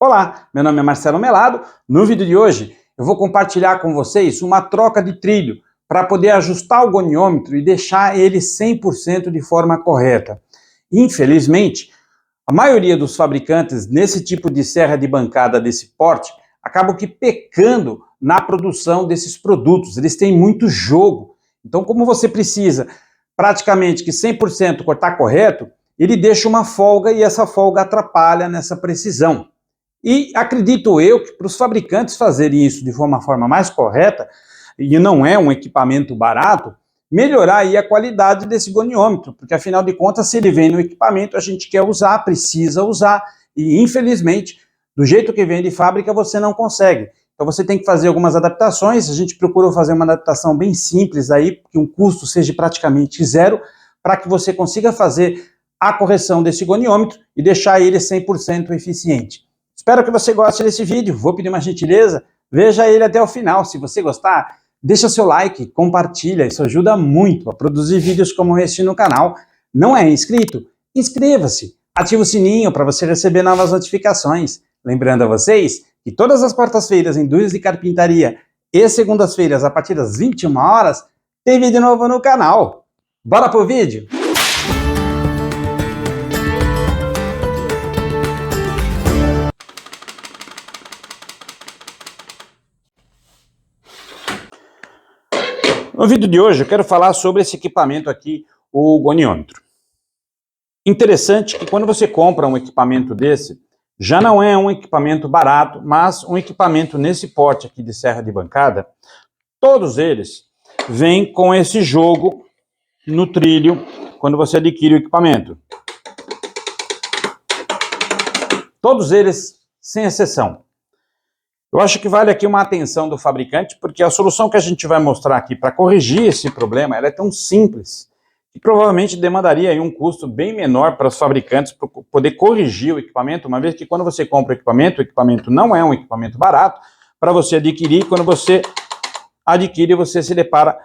Olá, meu nome é Marcelo Melado. No vídeo de hoje eu vou compartilhar com vocês uma troca de trilho para poder ajustar o goniômetro e deixar ele 100% de forma correta. Infelizmente, a maioria dos fabricantes nesse tipo de serra de bancada desse porte acabam que pecando na produção desses produtos. Eles têm muito jogo. Então, como você precisa praticamente que 100% cortar correto, ele deixa uma folga e essa folga atrapalha nessa precisão. E acredito eu que para os fabricantes fazerem isso de uma forma mais correta, e não é um equipamento barato, melhorar aí a qualidade desse goniômetro, porque afinal de contas, se ele vem no equipamento, a gente quer usar, precisa usar, e infelizmente, do jeito que vem de fábrica, você não consegue. Então você tem que fazer algumas adaptações, a gente procurou fazer uma adaptação bem simples aí, que o custo seja praticamente zero, para que você consiga fazer a correção desse goniômetro e deixar ele 100% eficiente. Espero que você goste desse vídeo, vou pedir uma gentileza, veja ele até o final. Se você gostar, deixa seu like, compartilha, isso ajuda muito a produzir vídeos como este no canal. Não é inscrito? Inscreva-se, ative o sininho para você receber novas notificações. Lembrando a vocês que todas as quartas-feiras em Dúvidas de Carpintaria e segundas-feiras a partir das 21 horas tem vídeo novo no canal. Bora pro vídeo? No vídeo de hoje eu quero falar sobre esse equipamento aqui, o goniômetro. Interessante que quando você compra um equipamento desse, já não é um equipamento barato, mas um equipamento nesse porte aqui de serra de bancada, todos eles vêm com esse jogo no trilho quando você adquire o equipamento. Todos eles, sem exceção. Eu acho que vale aqui uma atenção do fabricante, porque a solução que a gente vai mostrar aqui para corrigir esse problema, ela é tão simples, que provavelmente demandaria aí um custo bem menor para os fabricantes para poder corrigir o equipamento, uma vez que quando você compra o equipamento não é um equipamento barato, para você adquirir, quando você adquire, você se depara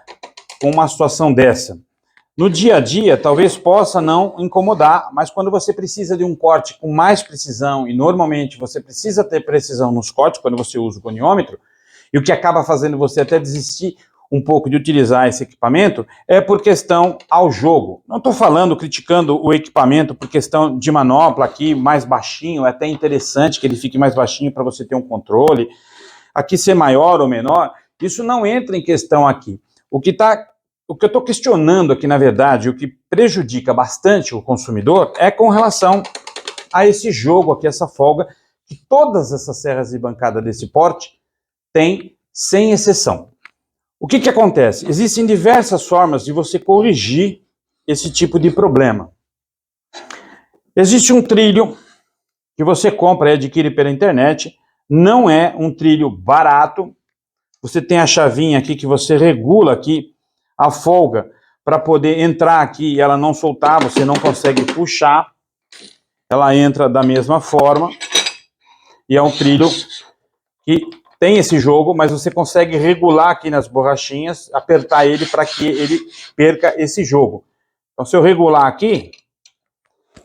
com uma situação dessa. No dia a dia, talvez possa não incomodar, mas quando você precisa de um corte com mais precisão, e normalmente você precisa ter precisão nos cortes quando você usa o goniômetro, e o que acaba fazendo você até desistir um pouco de utilizar esse equipamento, é por questão ao jogo. Não estou falando, criticando o equipamento por questão de manopla aqui, mais baixinho, é até interessante que ele fique mais baixinho para você ter um controle, aqui ser maior ou menor, isso não entra em questão aqui. O que eu estou questionando aqui, na verdade, o que prejudica bastante o consumidor é com relação a esse jogo aqui, essa folga, que todas essas serras de bancada desse porte têm, sem exceção. O que acontece? Existem diversas formas de você corrigir esse tipo de problema. Existe um trilho que você compra e adquire pela internet, não é um trilho barato, você tem a chavinha aqui que você regula aqui a folga para poder entrar aqui e ela não soltar, você não consegue puxar, ela entra da mesma forma, e é um trilho que tem esse jogo, mas você consegue regular aqui nas borrachinhas, apertar ele para que ele perca esse jogo. Então se eu regular aqui,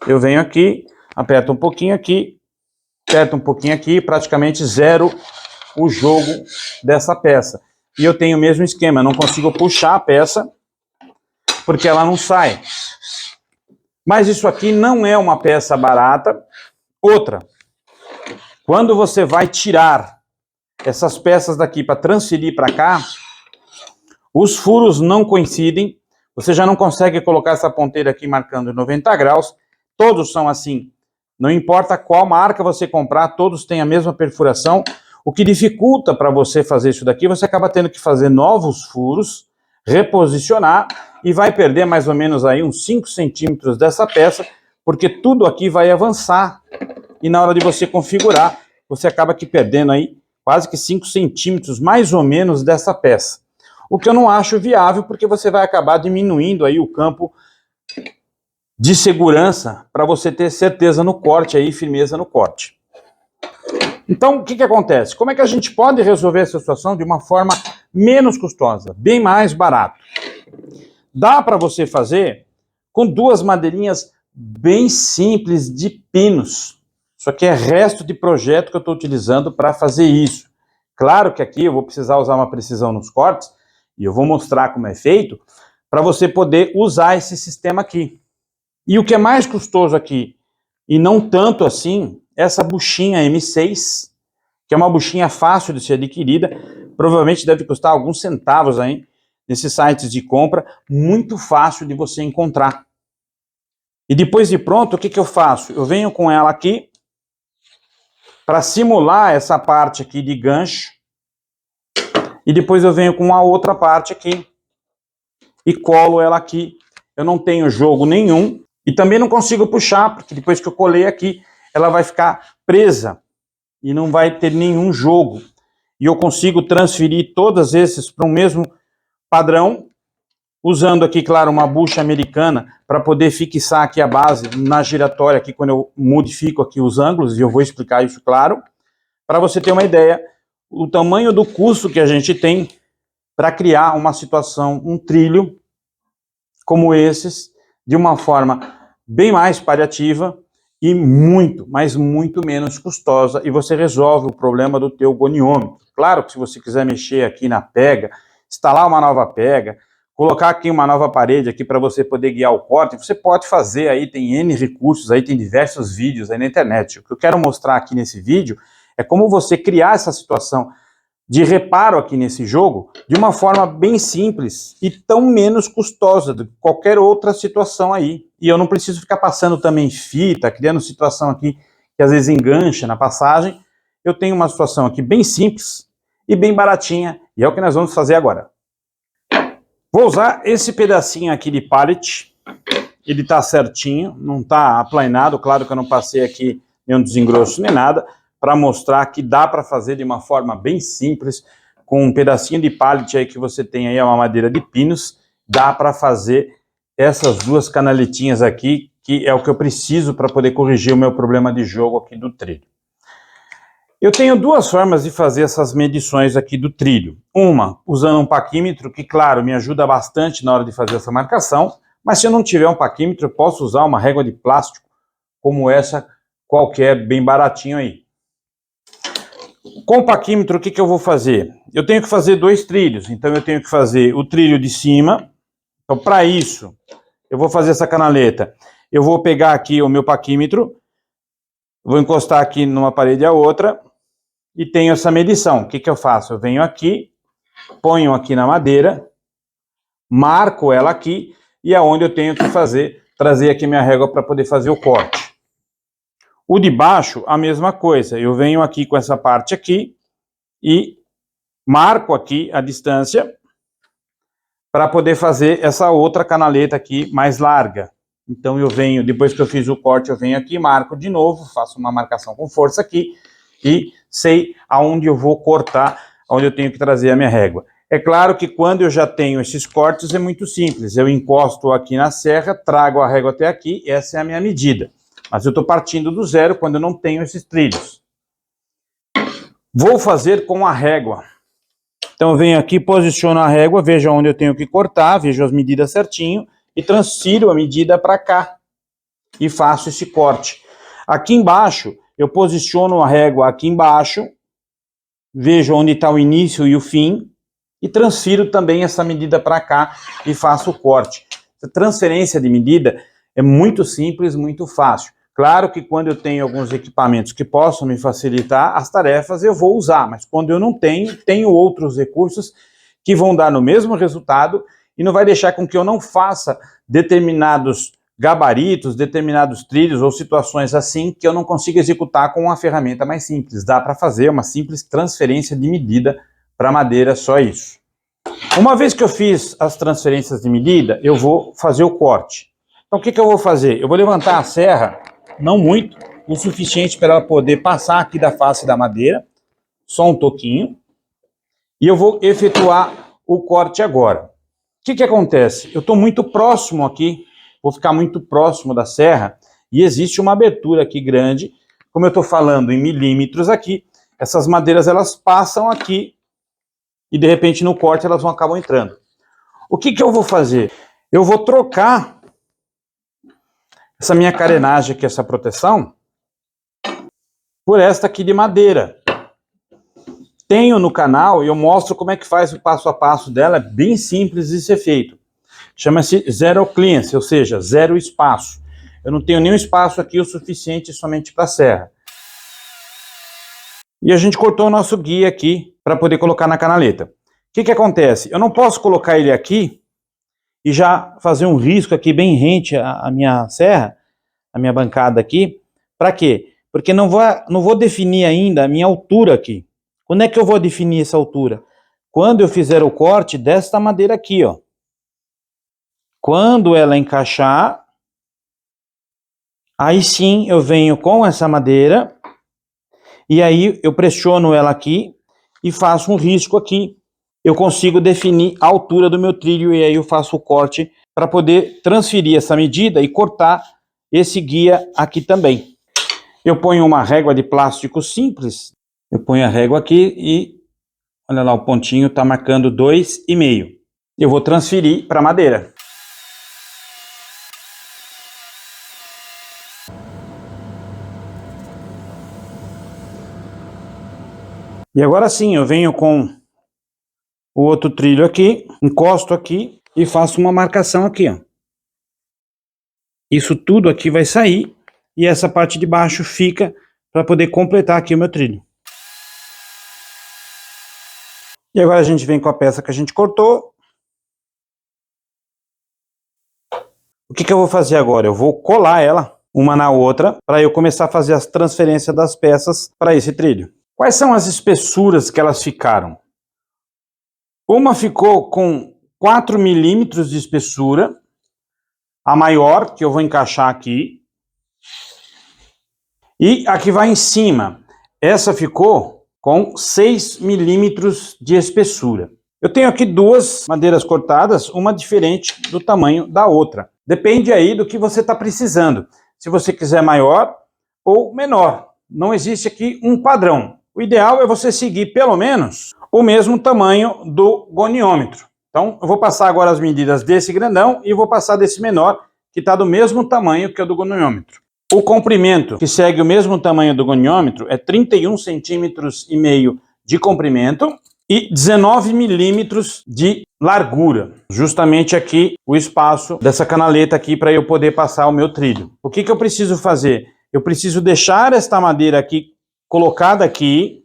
eu venho aqui, aperto um pouquinho aqui, aperto um pouquinho aqui, praticamente zero o jogo dessa peça. E eu tenho o mesmo esquema, eu não consigo puxar a peça, porque ela não sai. Mas isso aqui não é uma peça barata. Outra, quando você vai tirar essas peças daqui para transferir para cá, os furos não coincidem, você já não consegue colocar essa ponteira aqui marcando 90 graus, todos são assim, não importa qual marca você comprar, todos têm a mesma perfuração. O que dificulta para você fazer isso daqui, você acaba tendo que fazer novos furos, reposicionar e vai perder mais ou menos aí uns 5 centímetros dessa peça, porque tudo aqui vai avançar e na hora de você configurar, você acaba aqui perdendo aí quase que 5 centímetros mais ou menos dessa peça. O que eu não acho viável, porque você vai acabar diminuindo aí o campo de segurança para você ter certeza no corte aí, firmeza no corte. Então, o que acontece? Como é que a gente pode resolver essa situação de uma forma menos custosa, bem mais barato? Dá para você fazer com duas madeirinhas bem simples de pinos. Isso aqui é resto de projeto que eu estou utilizando para fazer isso. Claro que aqui eu vou precisar usar uma precisão nos cortes, e eu vou mostrar como é feito, para você poder usar esse sistema aqui. E o que é mais custoso aqui, e não tanto assim, essa buchinha M6, que é uma buchinha fácil de ser adquirida, provavelmente deve custar alguns centavos aí, nesses sites de compra, muito fácil de você encontrar. E depois de pronto, o que eu faço? Eu venho com ela aqui, para simular essa parte aqui de gancho, e depois eu venho com a outra parte aqui, e colo ela aqui. Eu não tenho jogo nenhum, e também não consigo puxar, porque depois que eu colei aqui, ela vai ficar presa, e não vai ter nenhum jogo. E eu consigo transferir todos esses para o mesmo padrão, usando aqui, claro, uma bucha americana, para poder fixar aqui a base na giratória, aqui quando eu modifico aqui os ângulos, e eu vou explicar isso, claro, para você ter uma ideia, o tamanho do custo que a gente tem para criar uma situação, um trilho, como esses, de uma forma bem mais paliativa e muito, mas muito menos custosa, e você resolve o problema do teu goniômetro. Claro que se você quiser mexer aqui na pega, instalar uma nova pega, colocar aqui uma nova parede aqui para você poder guiar o corte, você pode fazer aí, tem N recursos, aí tem diversos vídeos aí na internet. O que eu quero mostrar aqui nesse vídeo é como você criar essa situação de reparo aqui nesse jogo de uma forma bem simples e tão menos custosa do que qualquer outra situação aí. E eu não preciso ficar passando também fita, criando situação aqui que às vezes engancha na passagem. Eu tenho uma situação aqui bem simples e bem baratinha, e é o que nós vamos fazer agora. Vou usar esse pedacinho aqui de pallet, ele tá certinho, não tá aplanado, claro que eu não passei aqui nenhum desengrosso nem nada, para mostrar que dá para fazer de uma forma bem simples, com um pedacinho de pallet aí que você tem aí, uma madeira de pinos, dá para fazer essas duas canaletinhas aqui, que é o que eu preciso para poder corrigir o meu problema de jogo aqui do trilho. Eu tenho duas formas de fazer essas medições aqui do trilho. Uma, usando um paquímetro, que claro, me ajuda bastante na hora de fazer essa marcação, mas se eu não tiver um paquímetro, eu posso usar uma régua de plástico, como essa, qualquer, bem baratinho aí. Com o paquímetro, o que eu vou fazer? Eu tenho que fazer dois trilhos, então eu tenho que fazer o trilho de cima. Então, para isso, eu vou fazer essa canaleta. Eu vou pegar aqui o meu paquímetro, vou encostar aqui numa parede a outra, e tenho essa medição. O que eu faço? Eu venho aqui, ponho aqui na madeira, marco ela aqui, e é onde eu tenho que fazer, trazer aqui minha régua para poder fazer o corte. O de baixo, a mesma coisa. Eu venho aqui com essa parte aqui, e marco aqui a distância, para poder fazer essa outra canaleta aqui mais larga. Então eu venho, depois que eu fiz o corte, eu venho aqui, marco de novo, faço uma marcação com força aqui, e sei aonde eu vou cortar, onde eu tenho que trazer a minha régua. É claro que quando eu já tenho esses cortes é muito simples, eu encosto aqui na serra, trago a régua até aqui, essa é a minha medida. Mas eu estou partindo do zero quando eu não tenho esses trilhos. Vou fazer com a régua. Então eu venho aqui, posiciono a régua, vejo onde eu tenho que cortar, vejo as medidas certinho e transfiro a medida para cá e faço esse corte. Aqui embaixo, eu posiciono a régua aqui embaixo, vejo onde está o início e o fim, e transfiro também essa medida para cá e faço o corte. A transferência de medida é muito simples, muito fácil. Claro que quando eu tenho alguns equipamentos que possam me facilitar as tarefas, eu vou usar, mas quando eu não tenho, tenho outros recursos que vão dar no mesmo resultado e não vai deixar com que eu não faça determinados gabaritos, determinados trilhos ou situações assim que eu não consigo executar com uma ferramenta mais simples. Dá para fazer uma simples transferência de medida para madeira, só isso. Uma vez que eu fiz as transferências de medida, eu vou fazer o corte. Então o que eu vou fazer? Eu vou levantar a serra, não muito, o suficiente para ela poder passar aqui da face da madeira, só um toquinho, e eu vou efetuar o corte agora. O que acontece? Eu estou muito próximo aqui, vou ficar muito próximo da serra, e existe uma abertura aqui grande, como eu estou falando em milímetros aqui, essas madeiras elas passam aqui, e de repente no corte elas vão acabar entrando. O que eu vou fazer? Eu vou trocar essa minha carenagem aqui, essa proteção, por esta aqui de madeira. Tenho no canal e eu mostro como é que faz o passo a passo dela, é bem simples de ser feito. Chama-se zero clearance, ou seja, zero espaço. Eu não tenho nenhum espaço aqui o suficiente somente para a serra. E a gente cortou o nosso guia aqui para poder colocar na canaleta. O que acontece? Eu não posso colocar ele aqui e já fazer um risco aqui bem rente à minha serra, a minha bancada aqui. Para quê? Porque não vou definir ainda a minha altura aqui. Quando é que eu vou definir essa altura? Quando eu fizer o corte desta madeira aqui, ó. Quando ela encaixar, aí sim eu venho com essa madeira e aí eu pressiono ela aqui e faço um risco aqui. Eu consigo definir a altura do meu trilho e aí eu faço o corte para poder transferir essa medida e cortar esse guia aqui também. Eu ponho uma régua de plástico simples, eu ponho a régua aqui e olha lá, o pontinho está marcando 2,5. Eu vou transferir para a madeira. E agora sim, eu venho com o outro trilho aqui, encosto aqui e faço uma marcação aqui, ó. Isso tudo aqui vai sair e essa parte de baixo fica para poder completar aqui o meu trilho. E agora a gente vem com a peça que a gente cortou. O que eu vou fazer agora? Eu vou colar ela uma na outra para eu começar a fazer as transferências das peças para esse trilho. Quais são as espessuras que elas ficaram? Uma ficou com 4 milímetros de espessura, a maior, que eu vou encaixar aqui. E a que vai em cima, essa ficou com 6 milímetros de espessura. Eu tenho aqui duas madeiras cortadas, uma diferente do tamanho da outra. Depende aí do que você está precisando. Se você quiser maior ou menor. Não existe aqui um padrão. O ideal é você seguir pelo menos o mesmo tamanho do goniômetro. Então, eu vou passar agora as medidas desse grandão e vou passar desse menor, que está do mesmo tamanho que o do goniômetro. O comprimento, que segue o mesmo tamanho do goniômetro, é 31,5 centímetros de comprimento e 19 milímetros de largura. Justamente aqui o espaço dessa canaleta aqui para eu poder passar o meu trilho. O que eu preciso fazer? Eu preciso deixar esta madeira aqui colocada aqui.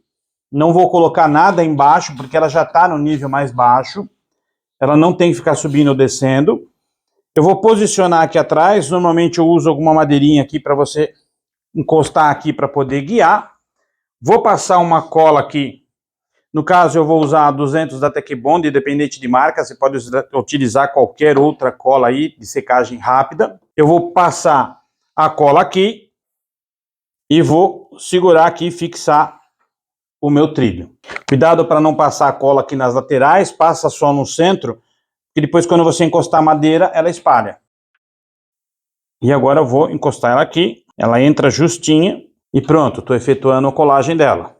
Não vou colocar nada embaixo, porque ela já está no nível mais baixo. Ela não tem que ficar subindo ou descendo. Eu vou posicionar aqui atrás. Normalmente eu uso alguma madeirinha aqui para você encostar aqui para poder guiar. Vou passar uma cola aqui. No caso, eu vou usar a 200 da Tecbond, independente de marca. Você pode utilizar qualquer outra cola aí de secagem rápida. Eu vou passar a cola aqui e vou segurar aqui e fixar o meu trilho. Cuidado para não passar a cola aqui nas laterais, passa só no centro, que depois quando você encostar a madeira, ela espalha. E agora eu vou encostar ela aqui, ela entra justinha e pronto, estou efetuando a colagem dela.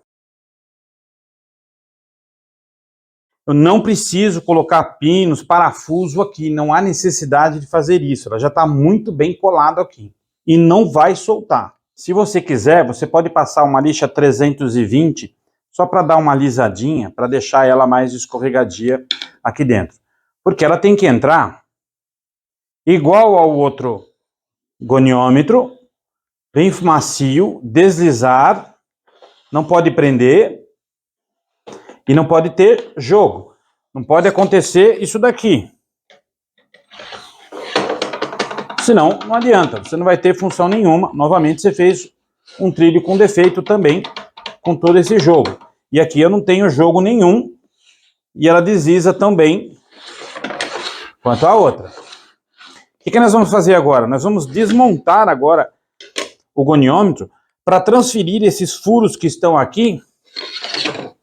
Eu não preciso colocar pinos, parafuso aqui, não há necessidade de fazer isso, ela já está muito bem colada aqui e não vai soltar. Se você quiser, você pode passar uma lixa 320 só para dar uma alisadinha, para deixar ela mais escorregadia aqui dentro. Porque ela tem que entrar igual ao outro goniômetro, bem macio, deslizar, não pode prender e não pode ter jogo. Não pode acontecer isso daqui. Senão, não adianta, você não vai ter função nenhuma. Novamente, você fez um trilho com defeito também, com todo esse jogo. E aqui eu não tenho jogo nenhum, e ela desliza tão bem quanto a outra. O que nós vamos fazer agora? Nós vamos desmontar agora o goniômetro para transferir esses furos que estão aqui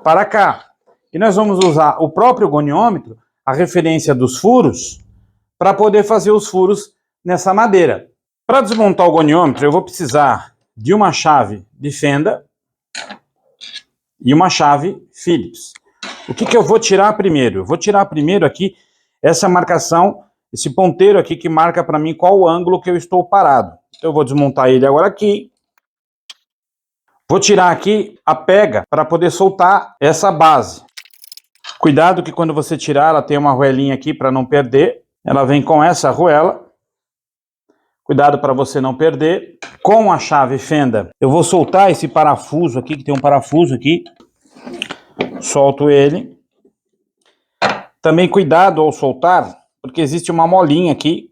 para cá. E nós vamos usar o próprio goniômetro, a referência dos furos, para poder fazer os furos nessa madeira. Para desmontar o goniômetro, eu vou precisar de uma chave de fenda e uma chave Phillips. O que eu vou tirar primeiro? Eu vou tirar primeiro aqui essa marcação, esse ponteiro aqui que marca para mim qual o ângulo que eu estou parado. Então eu vou desmontar ele agora aqui. Vou tirar aqui a pega para poder soltar essa base. Cuidado que quando você tirar, ela tem uma arruelinha aqui para não perder. Ela vem com essa arruela. Cuidado para você não perder. Com a chave fenda, eu vou soltar esse parafuso aqui, que tem um parafuso aqui. Solto ele. Também cuidado ao soltar, porque existe uma molinha aqui.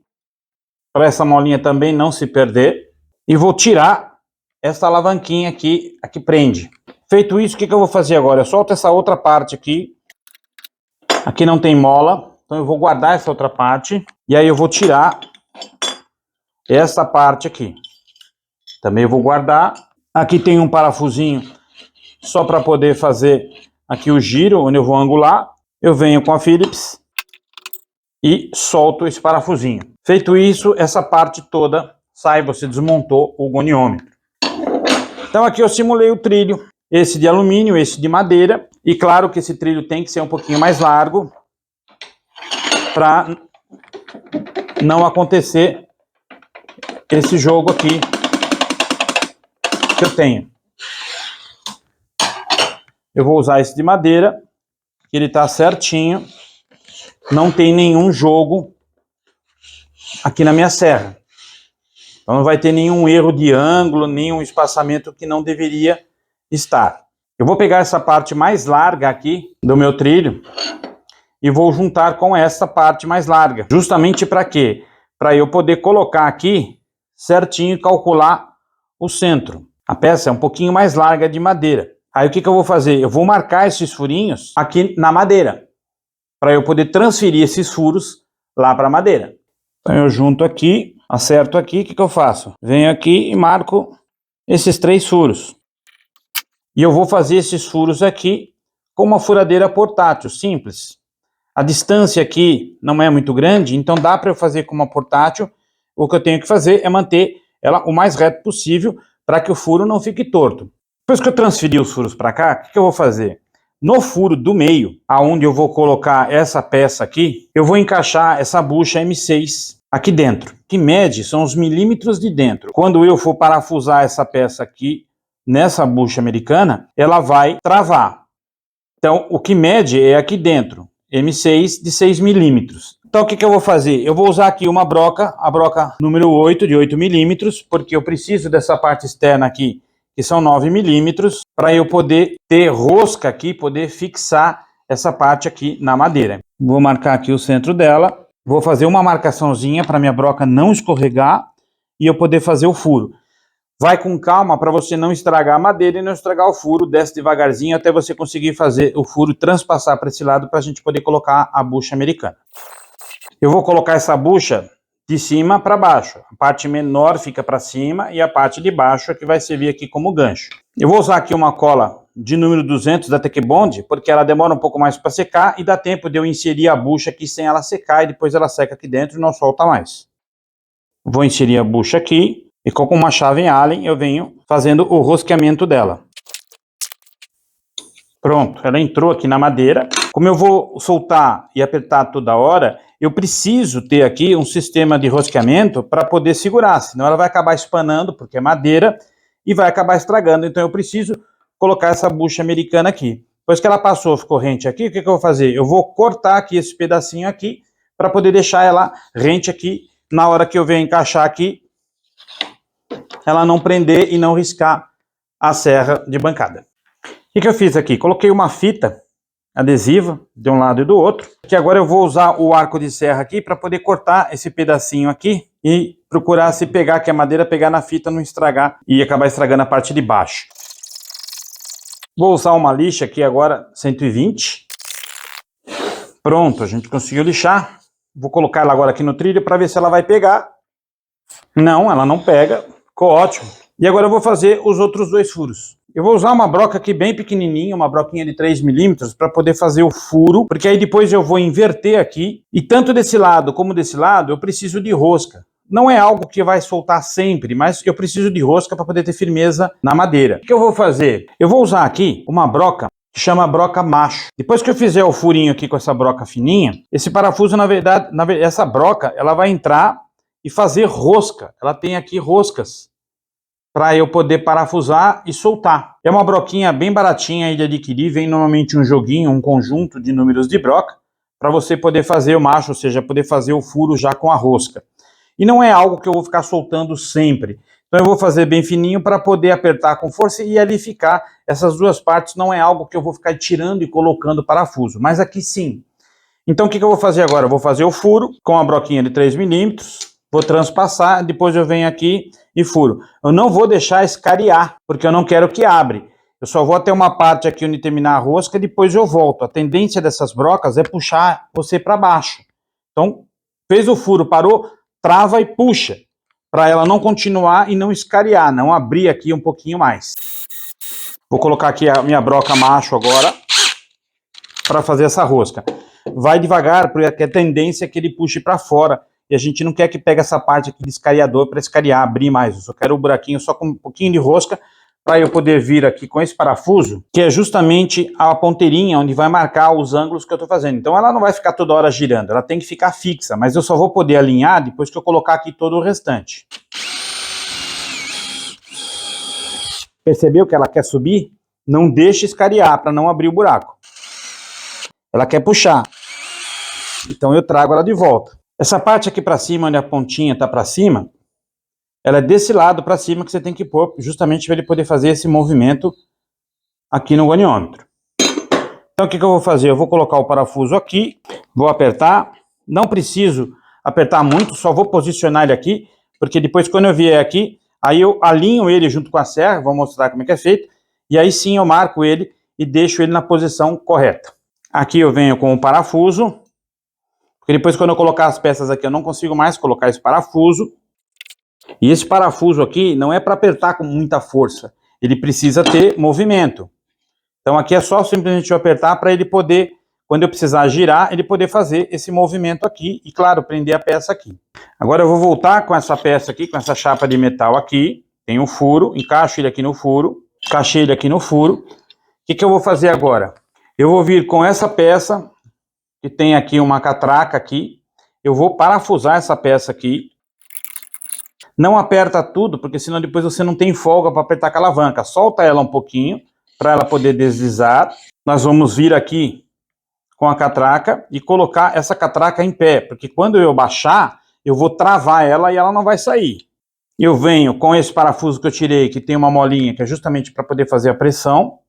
Para essa molinha também não se perder. E vou tirar essa alavanquinha aqui, a que prende. Feito isso, o que eu vou fazer agora? Eu solto essa outra parte aqui. Aqui não tem mola, então eu vou guardar essa outra parte. E aí eu vou tirar essa parte aqui. Também eu vou guardar. Aqui tem um parafusinho só para poder fazer aqui o giro, onde eu vou angular. Eu venho com a Phillips e solto esse parafusinho. Feito isso, essa parte toda sai, você desmontou o goniômetro. Então aqui eu simulei o trilho, esse de alumínio, esse de madeira. E claro que esse trilho tem que ser um pouquinho mais largo para não acontecer esse jogo aqui que eu tenho. Eu vou usar esse de madeira, que ele está certinho, não tem nenhum jogo aqui na minha serra. Então não vai ter nenhum erro de ângulo, nenhum espaçamento que não deveria estar. Eu vou pegar essa parte mais larga aqui do meu trilho e vou juntar com essa parte mais larga. Justamente para quê? Para eu poder colocar aqui certinho e calcular o centro. A peça é um pouquinho mais larga de madeira. Aí o que eu vou fazer? Eu vou marcar esses furinhos aqui na madeira, para eu poder transferir esses furos lá para a madeira. Então eu junto aqui, acerto aqui, o que eu faço? Venho aqui e marco esses 3 furos. E eu vou fazer esses furos aqui com uma furadeira portátil, simples. A distância aqui não é muito grande, então dá para eu fazer com uma portátil. O que eu tenho que fazer é manter ela o mais reto possível para que o furo não fique torto. Depois que eu transferi os furos para cá, o que eu vou fazer? No furo do meio, aonde eu vou colocar essa peça aqui, eu vou encaixar essa bucha M6 aqui dentro, que mede são os milímetros de dentro. Quando eu for parafusar essa peça aqui nessa bucha americana, ela vai travar. Então, o que mede é aqui dentro, M6 de 6 milímetros. Então, o que eu vou fazer? Eu vou usar aqui uma broca, a broca número 8, de 8 milímetros, porque eu preciso dessa parte externa aqui, que são 9 milímetros, para eu poder ter rosca aqui, poder fixar essa parte aqui na madeira. Vou marcar aqui o centro dela, vou fazer uma marcaçãozinha para minha broca não escorregar e eu poder fazer o furo. Vai com calma para você não estragar a madeira e não estragar o furo, desce devagarzinho até você conseguir fazer o furo transpassar para esse lado para a gente poder colocar a bucha americana. Eu vou colocar essa bucha de cima para baixo. A parte menor fica para cima e a parte de baixo é que vai servir aqui como gancho. Eu vou usar aqui uma cola de número 200 da Tecbond, porque ela demora um pouco mais para secar e dá tempo de eu inserir a bucha aqui sem ela secar e depois ela seca aqui dentro e não solta mais. Vou inserir a bucha aqui e com uma chave Allen eu venho fazendo o rosqueamento dela. Pronto, ela entrou aqui na madeira. Como eu vou soltar e apertar toda hora, eu preciso ter aqui um sistema de rosqueamento para poder segurar, senão ela vai acabar espanando, porque é madeira, e vai acabar estragando. Então eu preciso colocar essa bucha americana aqui. Depois que ela passou, ficou rente aqui, o que eu vou fazer? Eu vou cortar aqui esse pedacinho aqui, para poder deixar ela rente aqui, na hora que eu venho encaixar aqui, ela não prender e não riscar a serra de bancada. O que eu fiz aqui? Coloquei uma fita adesiva de um lado e do outro, que agora eu vou usar o arco de serra aqui para poder cortar esse pedacinho aqui e procurar se pegar, que a madeira pegar na fita, não estragar e acabar estragando a parte de baixo. Vou usar uma lixa aqui agora, 120. Pronto, a gente conseguiu lixar. Vou colocar ela agora aqui no trilho para ver se ela vai pegar. Não, ela não pega. Ficou ótimo. E agora eu vou fazer os outros 2 furos. Eu vou usar uma broca aqui bem pequenininha, uma broquinha de 3 milímetros, para poder fazer o furo, porque aí depois eu vou inverter aqui, e tanto desse lado como desse lado eu preciso de rosca. Não é algo que vai soltar sempre, mas eu preciso de rosca para poder ter firmeza na madeira. O que eu vou fazer? Eu vou usar aqui uma broca que chama broca macho. Depois que eu fizer o furinho aqui com essa broca fininha, esse parafuso, na verdade, essa broca, ela vai entrar e fazer rosca. Ela tem aqui roscas para eu poder parafusar e soltar. É uma broquinha bem baratinha aí de adquirir, vem normalmente um joguinho, um conjunto de números de broca, para você poder fazer o macho, ou seja, poder fazer o furo já com a rosca. E não é algo que eu vou ficar soltando sempre. Então eu vou fazer bem fininho para poder apertar com força e ali ficar. Essas duas partes não é algo que eu vou ficar tirando e colocando parafuso, mas aqui sim. Então o que eu vou fazer agora? Eu vou fazer o furo com a broquinha de 3 milímetros, vou transpassar, depois eu venho aqui e furo. Eu não vou deixar escariar, porque eu não quero que abre. Eu só vou até uma parte aqui onde terminar a rosca e depois eu volto. A tendência dessas brocas é puxar você para baixo. Então, fez o furo, parou, trava e puxa, para ela não continuar e não escariar, não abrir aqui um pouquinho mais. Vou colocar aqui a minha broca macho agora, para fazer essa rosca. Vai devagar, porque a tendência é que ele puxe para fora, e a gente não quer que pegue essa parte aqui de escariador para escariar, abrir mais. Eu só quero o buraquinho só com um pouquinho de rosca, para eu poder vir aqui com esse parafuso, que é justamente a ponteirinha onde vai marcar os ângulos que eu estou fazendo. Então ela não vai ficar toda hora girando, ela tem que ficar fixa, mas eu só vou poder alinhar depois que eu colocar aqui todo o restante. Percebeu que ela quer subir? Não deixe escariar para não abrir o buraco. Ela quer puxar. Então eu trago ela de volta. Essa parte aqui para cima, onde a pontinha está para cima, ela é desse lado para cima que você tem que pôr, justamente para ele poder fazer esse movimento aqui no goniômetro. Então o que eu vou fazer? Eu vou colocar o parafuso aqui, vou apertar. Não preciso apertar muito, só vou posicionar ele aqui, porque depois quando eu vier aqui, aí eu alinho ele junto com a serra, vou mostrar como é que é feito, e aí sim eu marco ele e deixo ele na posição correta. Aqui eu venho com o parafuso, porque depois quando eu colocar as peças aqui eu não consigo mais colocar esse parafuso. E esse parafuso aqui não é para apertar com muita força, ele precisa ter movimento. Então aqui é só simplesmente eu apertar para ele poder, quando eu precisar girar, ele poder fazer esse movimento aqui e, claro, prender a peça aqui. Agora eu vou voltar com essa peça aqui, com essa chapa de metal aqui, tem um furo, encaixo ele aqui no furo, encaixei ele aqui no furo. O que eu vou fazer agora? Eu vou vir com essa peça, que tem aqui uma catraca aqui, eu vou parafusar essa peça aqui. Não aperta tudo, porque senão depois você não tem folga para apertar com a alavanca. Solta ela um pouquinho, para ela poder deslizar. Nós vamos vir aqui com a catraca e colocar essa catraca em pé, porque quando eu baixar, eu vou travar ela e ela não vai sair. Eu venho com esse parafuso que eu tirei, que tem uma molinha, que é justamente para poder fazer a pressão.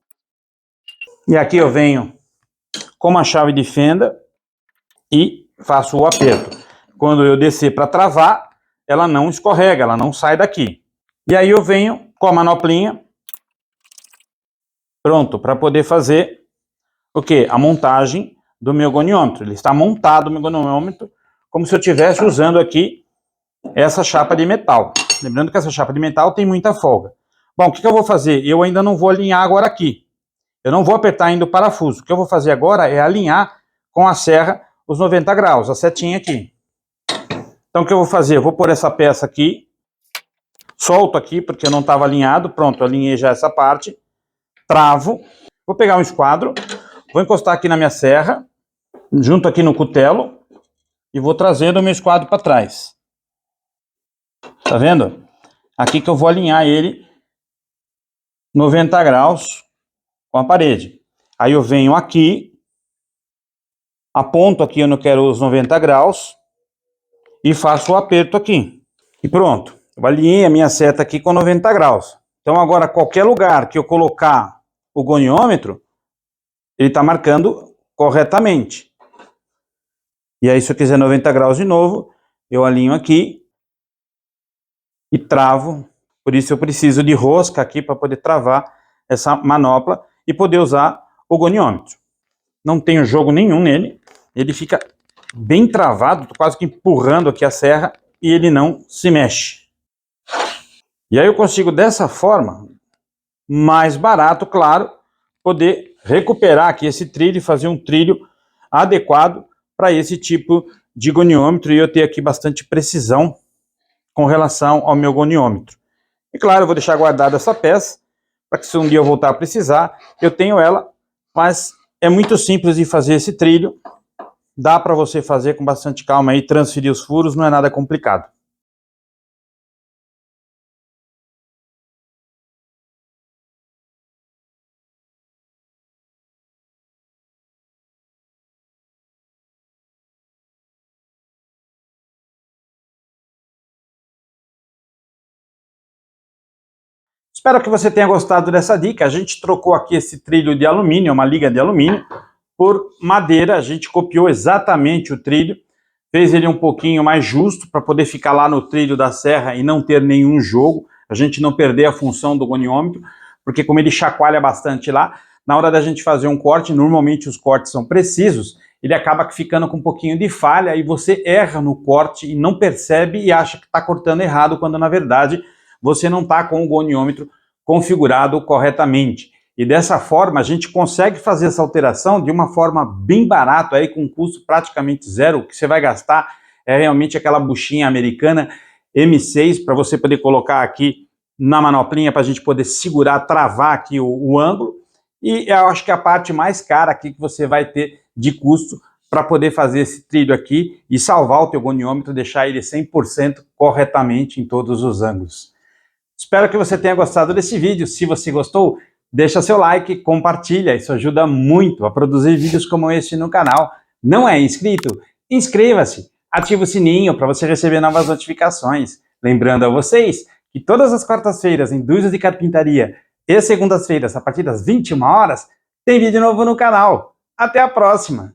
E aqui eu venho com uma chave de fenda e faço o aperto. Quando eu descer para travar, ela não escorrega, ela não sai daqui. E aí eu venho com a manoplinha, pronto, para poder fazer o quê? A montagem do meu goniômetro. Ele está montado, o meu goniômetro, como se eu estivesse usando aqui essa chapa de metal. Lembrando que essa chapa de metal tem muita folga. Bom, o que eu vou fazer? Eu ainda não vou alinhar agora aqui. Eu não vou apertar ainda o parafuso. O que eu vou fazer agora é alinhar com a serra os 90 graus, a setinha aqui. Então o que eu vou fazer? Eu vou pôr essa peça aqui, solto aqui porque não estava alinhado, pronto, alinhei já essa parte, travo, vou pegar um esquadro, vou encostar aqui na minha serra, junto aqui no cutelo, e vou trazendo o meu esquadro para trás. Tá vendo? Aqui que eu vou alinhar ele 90 graus com a parede. Aí eu venho aqui, aponto aqui onde eu quero os 90 graus, e faço o aperto aqui. E pronto. Eu alinhei a minha seta aqui com 90 graus. Então agora qualquer lugar que eu colocar o goniômetro, ele está marcando corretamente. E aí se eu quiser 90 graus de novo, eu alinho aqui e travo. Por isso eu preciso de rosca aqui para poder travar essa manopla e poder usar o goniômetro. Não tenho jogo nenhum nele. Ele fica bem travado, tô quase que empurrando aqui a serra e ele não se mexe. E aí eu consigo dessa forma, mais barato, claro, poder recuperar aqui esse trilho e fazer um trilho adequado para esse tipo de goniômetro e eu ter aqui bastante precisão com relação ao meu goniômetro. E claro, eu vou deixar guardada essa peça para que se um dia eu voltar a precisar, eu tenho ela, mas é muito simples de fazer esse trilho. Dá para você fazer com bastante calma e transferir os furos, não é nada complicado. Espero que você tenha gostado dessa dica. A gente trocou aqui esse trilho de alumínio, uma liga de alumínio, por madeira. A gente copiou exatamente o trilho, fez ele um pouquinho mais justo para poder ficar lá no trilho da serra e não ter nenhum jogo, a gente não perder a função do goniômetro, porque como ele chacoalha bastante lá, na hora da gente fazer um corte, normalmente os cortes são precisos, ele acaba ficando com um pouquinho de falha e você erra no corte e não percebe e acha que está cortando errado, quando na verdade você não está com o goniômetro configurado corretamente. E dessa forma a gente consegue fazer essa alteração de uma forma bem barata, aí, com custo praticamente zero. O que você vai gastar é realmente aquela buchinha americana M6 para você poder colocar aqui na manoplinha para a gente poder segurar, travar aqui o ângulo. E eu acho que a parte mais cara aqui que você vai ter de custo para poder fazer esse trilho aqui e salvar o teu goniômetro, deixar ele 100% corretamente em todos os ângulos. Espero que você tenha gostado desse vídeo. Se você gostou, deixa seu like, compartilha, isso ajuda muito a produzir vídeos como este no canal. Não é inscrito? Inscreva-se, ative o sininho para você receber novas notificações. Lembrando a vocês que todas as quartas-feiras, em Indústrias de Carpintaria, e segundas-feiras, a partir das 21 horas, tem vídeo novo no canal. Até a próxima!